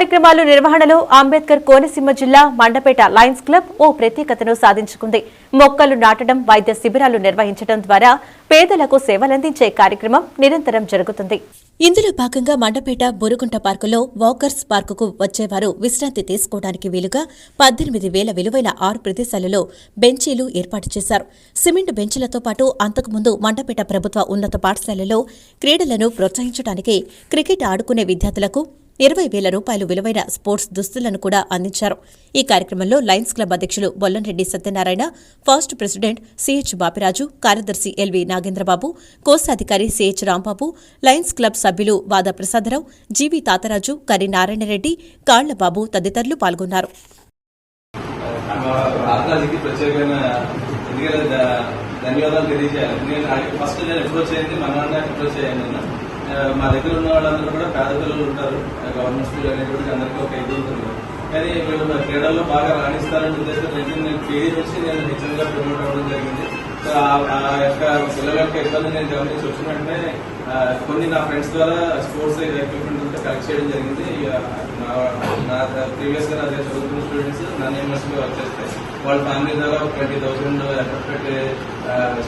కార్యక్రమాల నిర్వహణలో అంబేద్కర్ కోనసీమ జిల్లా మండపేట లయన్స్ క్లబ్ ఓ ప్రత్యేకతను సాధించుకుంది. మొక్కలు నాటడం, వైద్య శిబిరాలు నిర్వహించడం ద్వారా పేదలకు సేవలందించే కార్యక్రమం నిరంతరం జరుగుతుంది. ఇందులో భాగంగా మండపేట బురుగుంట పార్కులో వాకర్స్ పార్కుకు వచ్చేవారు విశ్రాంతి తీసుకోవడానికి వీలుగా 18,000 విలువైన 6 ప్రదేశాలలో బెంచీలు ఏర్పాటు చేశారు. సిమెంట్ బెంచీలతో పాటు అంతకుముందు మండపేట ప్రభుత్వ ఉన్నత పాఠశాలలో క్రీడలను ప్రోత్సహించడానికి క్రికెట్ ఆడుకునే విద్యార్థులకు 20,000 రూపాయలు విలువైన స్పోర్ట్స్ దుస్తులను కూడా అందించారు. ఈ కార్యక్రమంలో లయన్స్ క్లబ్ అధ్యక్షులు Bollamreddy Satyanarayana, fast president CH Bapiraju, కార్యదర్శి ఎల్వి నాగేంద్రబాబు, కోశాధికారి సిహెచ్ రాంబాబు, లయన్స్ క్లబ్ సభ్యులు వాద ప్రసాదరావు, జీవి తాతరాజు, కరి నారాయణరెడ్డి, కాళ్లబాబు తదితరులు పాల్గొన్నారు. మా దగ్గర ఉన్న వాళ్ళందరూ కూడా పేద పిల్లలు ఉంటారు. గవర్నమెంట్ స్కూల్ అనేటువంటి అందరికీ ఒక ఇది ఉంటుంది. కానీ వీళ్ళు క్రీడల్లో బాగా రాణిస్తారని ఉద్దేశంతో నేను పీడీ నుంచి నేను నిజంగా ప్రమోట్ అవ్వడం జరిగింది. సో ఆ యొక్క పిల్లల యొక్క ఇబ్బంది నేను గమనించి వచ్చిన వెంటనే కొన్ని నా ఫ్రెండ్స్ ద్వారా స్పోర్ట్స్ ఎక్విప్మెంట్ అంతా కలెక్ట్ చేయడం జరిగింది. నా ప్రీవియస్ గా నా దగ్గర చదువుతున్న స్టూడెంట్స్ నన్ను యూనివర్సిటీలో వర్క్ చేస్తాయి. వాళ్ళ ఫ్యామిలీ ద్వారా 20,000 ఎఫెక్ట్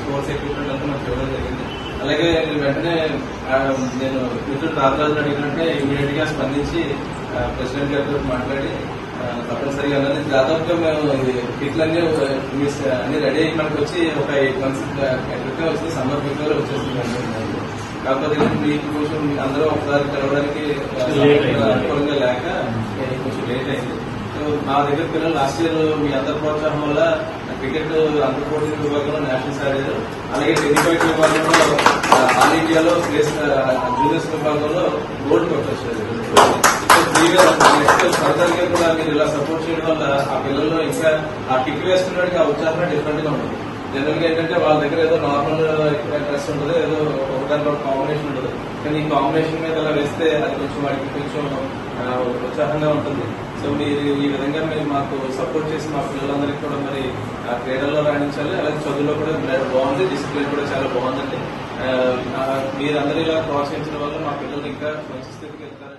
స్పోర్ట్స్ ఎక్విప్మెంట్ అంతా మనకు ఇవ్వడం జరిగింది. అలాగే వెంటనే నేను మిత్రుడు రాజరాజు అడిగినట్టే ఇమీడియట్ గా స్పందించి ప్రెసిడెంట్ గారితో మాట్లాడి తప్పనిసరిగా అన్నది దాదాపుగా మేము కిట్లన్నీ అన్ని రెడీ అయ్యి మనకు వచ్చి ఒక 8 months క్రితం వచ్చింది. సమ్మర్ ఫిబ్రవరి వచ్చేస్తుంది. కాకపోతే మీకు కొంచెం అందరూ ఒకసారి కలవడానికి అనుకూలంగా లేక కొంచెం లేట్ అయింది. సో మా దగ్గర పిల్లలు లాస్ట్ ఇయర్ మీ అందరి ప్రోత్సాహం వల్ల క్రికెట్ అంతర్ పోటీ విభాగంలో నేషనల్స్ ఆడారు. అలాగే టెన్నిఫైట్ విభాగంలో ఆల్ ఇండియాలో జూనియర్స్ విభాగంలో గోల్డ్ కొట్టొచ్చారు. నెక్స్ట్ ఫర్దర్ గా కూడా మీరు ఇలా సపోర్ట్ చేయడం వల్ల ఆ పిల్లల్లో ఇంకా ఆ కిక్ వేసుకున్నట్టుగా ఆ ఉత్సాహం డిఫరెంట్ గా ఉంటుంది. జనరల్ గా ఏంటంటే వాళ్ళ దగ్గర ఏదో నార్మల్ డ్రెస్ ఉంటుంది, ఏదో ఒకదానిలో కాంబినేషన్ ఉంటుంది. కానీ ఈ కాంబినేషన్ మీద అలా వేస్తే అది కొంచెం వాడికి కొంచెం ఉత్సాహంగా ఉంటుంది. సో మీరు ఈ విధంగా మీరు మాకు సపోర్ట్ చేసి మా పిల్లలందరికీ కూడా మరి క్రీడల్లో రాణించాలి. అలాగే చదువులో కూడా బాగుంది, డిసిప్లిన్ కూడా చాలా బాగుందండి. మీరందరూ ఇలా ప్రోత్సహించడం వల్ల మా పిల్లలు ఇంకా మంచి స్థితికి వెళ్తారు.